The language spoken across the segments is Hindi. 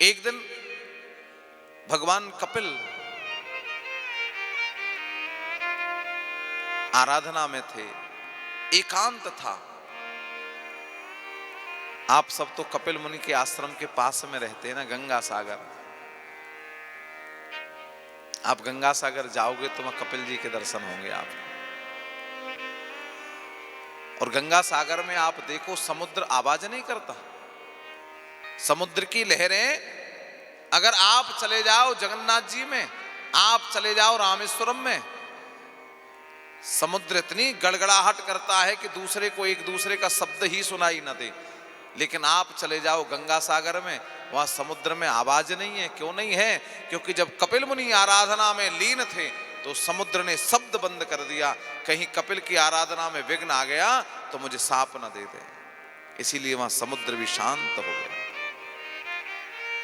एक दिन भगवान कपिल आराधना में थे, एकांत था। आप सब तो कपिल मुनि के आश्रम के पास में रहते हैं ना, गंगा सागर। आप गंगा सागर जाओगे तो वहां कपिल जी के दर्शन होंगे आपको। और गंगा सागर में आप देखो, समुद्र आवाज नहीं करता। समुद्र की लहरें, अगर आप चले जाओ जगन्नाथ जी में, आप चले जाओ रामेश्वरम में, समुद्र इतनी गड़गड़ाहट करता है कि दूसरे को एक दूसरे का शब्द ही सुनाई न दे। लेकिन आप चले जाओ गंगा सागर में, वहां समुद्र में आवाज नहीं है। क्यों नहीं है? क्योंकि जब कपिल मुनि आराधना में लीन थे तो समुद्र ने शब्द बंद कर दिया, कहीं कपिल की आराधना में विघ्न आ गया तो मुझे साप न दे दे। इसीलिए वहां समुद्र भी शांत हो गया।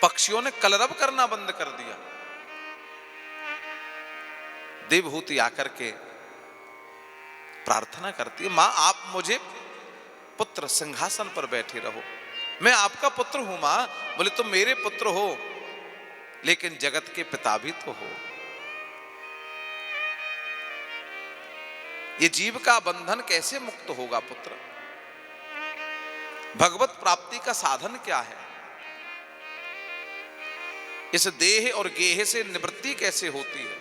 पक्षियों ने कलरव करना बंद कर दिया। देवहूति आकर के प्रार्थना करती है, मां आप मुझे पुत्र सिंहासन पर बैठे रहो, मैं आपका पुत्र हूं मां। बोले तुम मेरे पुत्र हो लेकिन जगत के पिता भी तो हो। ये जीव का बंधन कैसे मुक्त होगा पुत्र? भगवत प्राप्ति का साधन क्या है? इस देह और गेह से निवृत्ति कैसे होती है?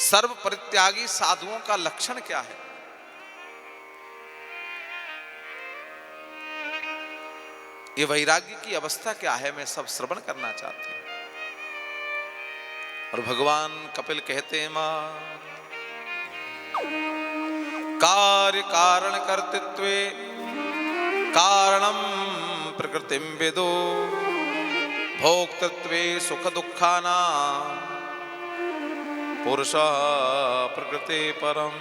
सर्व परित्यागी साधुओं का लक्षण क्या है? ये वैराग्य की अवस्था क्या है? मैं सब श्रवण करना चाहती हूं। और भगवान कपिल कहते हैं, मां कार्य कारण कर्तृत्वे कारणम प्रकृतिम विदो भोक्तृत्वे सुख दुखाना पुरुष प्रकृति परम।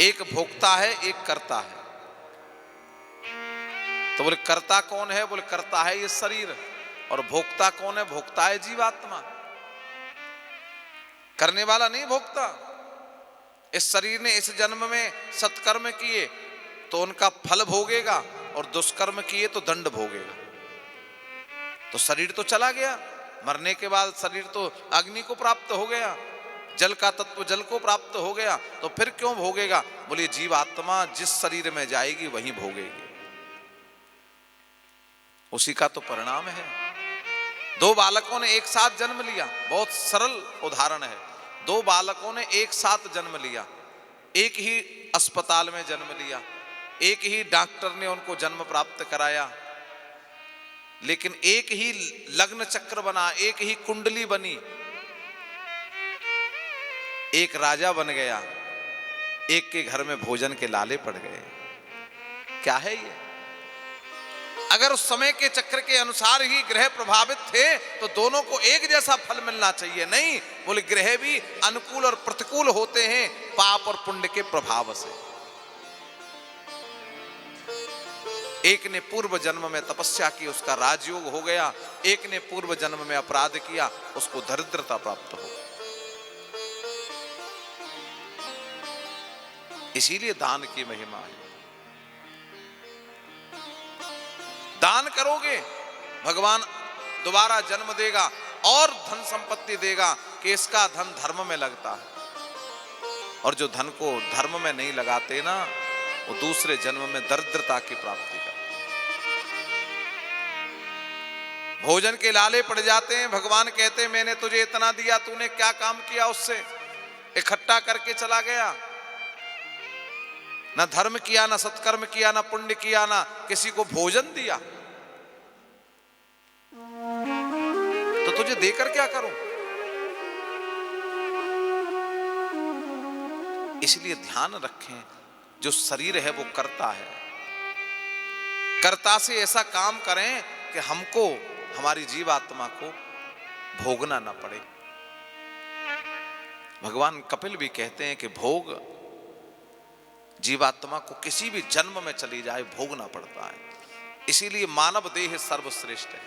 एक भोक्ता है, एक कर्ता है। तो बोले कर्ता कौन है? बोले कर्ता है ये शरीर। और भोक्ता कौन है? भोक्ता है जीवात्मा। करने वाला नहीं भोक्ता। इस शरीर ने इस जन्म में सत्कर्म किए तो उनका फल भोगेगा, और दुष्कर्म किए तो दंड भोगेगा। तो शरीर तो चला गया, मरने के बाद शरीर तो अग्नि को प्राप्त हो गया, जल का तत्व जल को प्राप्त हो गया, तो फिर क्यों भोगेगा? बोलिए जीवात्मा जिस शरीर में जाएगी वहीं भोगेगी। उसी का तो परिणाम है। दो बालकों ने एक साथ जन्म लिया, बहुत सरल उदाहरण है। दो बालकों ने एक साथ जन्म लिया, एक ही अस्पताल में जन्म लिया, एक ही डॉक्टर ने उनको जन्म प्राप्त कराया, लेकिन एक ही लग्न चक्र बना, एक ही कुंडली बनी। एक राजा बन गया, एक के घर में भोजन के लाले पड़ गए। क्या है ये? अगर उस समय के चक्र के अनुसार ही ग्रह प्रभावित थे तो दोनों को एक जैसा फल मिलना चाहिए। नहीं, बोले ग्रह भी अनुकूल और प्रतिकूल होते हैं पाप और पुण्य के प्रभाव से। एक ने पूर्व जन्म में तपस्या की, उसका राजयोग हो गया। एक ने पूर्व जन्म में अपराध किया, उसको दरिद्रता प्राप्त हो। इसीलिए दान की महिमा है। दान करोगे भगवान दोबारा जन्म देगा और धन संपत्ति देगा कि इसका धन धर्म में लगता है। और जो धन को धर्म में नहीं लगाते ना, वो दूसरे जन्म में दरिद्रता की प्राप्ति करते। भोजन के लाले पड़ जाते हैं। भगवान कहते हैं मैंने तुझे इतना दिया, तूने क्या काम किया उससे? इकट्ठा करके चला गया। ना धर्म किया, ना सत्कर्म किया, ना पुण्य किया, ना किसी को भोजन दिया, तो तुझे देकर क्या करूं? इसलिए ध्यान रखें, जो शरीर है वो कर्ता है। कर्ता से ऐसा काम करें कि हमको, हमारी जीवात्मा को भोगना ना पड़े। भगवान कपिल भी कहते हैं कि भोग जीवात्मा को किसी भी जन्म में चली जाए भोगना पड़ता है। इसीलिए मानव देह सर्वश्रेष्ठ है,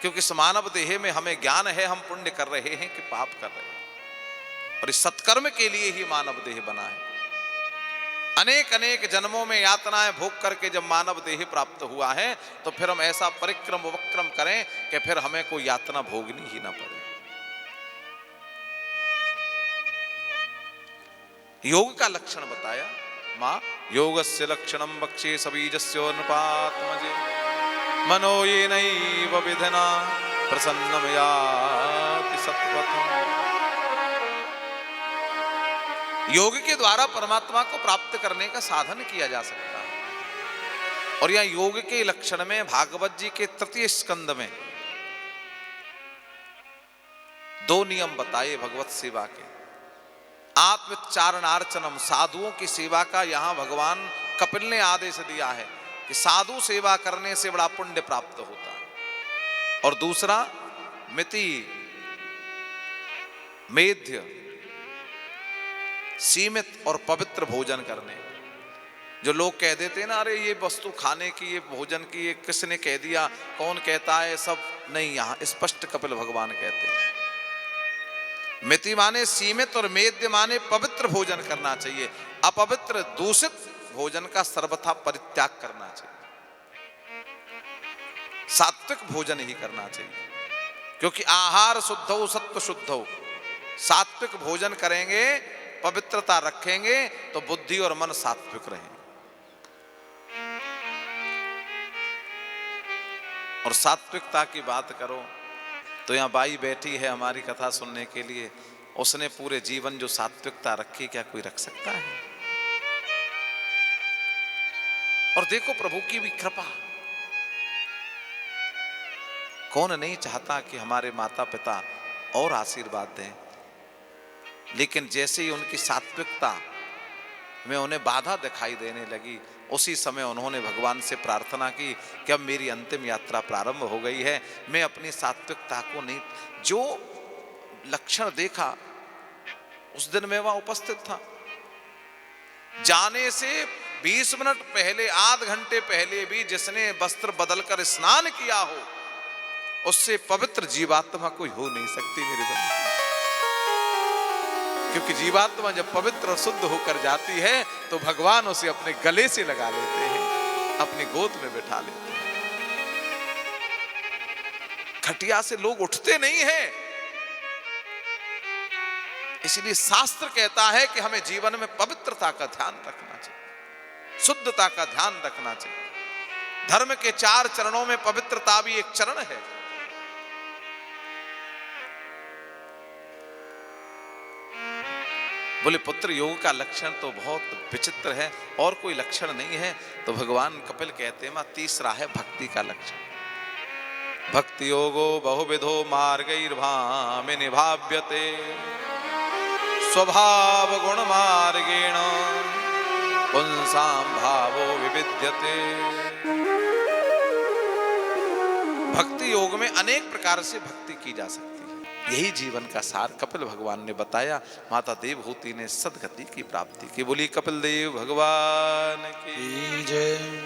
क्योंकि इस मानव देह में हमें ज्ञान है हम पुण्य कर रहे हैं कि पाप कर रहे हैं, और इस सत्कर्म के लिए ही मानव देह बना है। अनेक अनेक जन्मों में यातनाएं भोग करके जब मानव देह प्राप्त हुआ है, तो फिर हम ऐसा परिक्रम वक्रम करें कि फिर हमें कोई यातना भोगनी ही ना पड़े। योग का लक्षण बताया मां, योगस्य लक्षणम बक्षे सबीजस्य अनुपातमजे मनो ये नैव विधना प्रसन्नम याति सत्पथम्। योग के द्वारा परमात्मा को प्राप्त करने का साधन किया जा सकता है। और यह योग के लक्षण में भागवत जी के तृतीय स्कंद में 2 नियम बताए भगवत सेवा के। आत्मोच्चारणार्चनम, साधुओं की सेवा का यहां भगवान कपिल ने आदेश दिया है कि साधु सेवा करने से बड़ा पुण्य प्राप्त होता है। और दूसरा मिति, मेध्य, सीमित और पवित्र भोजन करने। जो लोग कह देते हैं ना, अरे ये वस्तु खाने की, ये भोजन की, ये किसने कह दिया, कौन कहता है, सब नहीं, यहां स्पष्ट कपिल भगवान कहते हैं। मिति माने सीमित और मेद्य माने पवित्र भोजन करना चाहिए। अपवित्र दूषित भोजन का सर्वथा परित्याग करना चाहिए। सात्विक भोजन ही करना चाहिए, क्योंकि आहार शुद्ध हो सत्व शुद्ध हो। सात्विक भोजन करेंगे, पवित्रता रखेंगे, तो बुद्धि और मन सात्विक रहेंगे। और सात्विकता की बात करो तो यहां बाई बैठी है हमारी कथा सुनने के लिए, उसने पूरे जीवन जो सात्विकता रखी, क्या कोई रख सकता है? और देखो प्रभु की भी कृपा, कौन नहीं चाहता कि हमारे माता पिता और आशीर्वाद दें, लेकिन जैसे ही उनकी सात्विकता में उन्हें बाधा दिखाई देने लगी, उसी समय उन्होंने भगवान से प्रार्थना की कि अब मेरी अंतिम यात्रा प्रारंभ हो गई है, मैं अपनी सात्विकता को नहीं, जो लक्षण देखा उस दिन मैं वहां उपस्थित था। जाने से 20 मिनट पहले, आध घंटे पहले भी जिसने वस्त्र बदलकर स्नान किया हो, उससे पवित्र जीवात्मा कोई हो नहीं सकती मेरे बंधु। क्योंकि जीवात्मा जब पवित्र और शुद्ध होकर जाती है तो भगवान उसे अपने गले से लगा लेते हैं, अपनी गोद में बिठा लेते हैं। खटिया से लोग उठते नहीं हैं। इसलिए शास्त्र कहता है कि हमें जीवन में पवित्रता का ध्यान रखना चाहिए, शुद्धता का ध्यान रखना चाहिए। धर्म के 4 चरणों में पवित्रता भी एक चरण है। बोले पुत्र, योग का लक्षण तो बहुत विचित्र है, और कोई लक्षण नहीं है। तो भगवान कपिल कहते हैं, तीसरा है भक्ति का लक्षण। भक्ति योगो बहुविधो मार्गैर्भामि निभाव्यते स्वभाव गुण मार्गेण पुंसां भावो विविध्यते। भक्ति योग में अनेक प्रकार से भक्ति की जा सकती है। यही जीवन का सार कपिल भगवान ने बताया। माता देवहूति ने सदगति की प्राप्ति की। बोली कपिल देव भगवान की जय।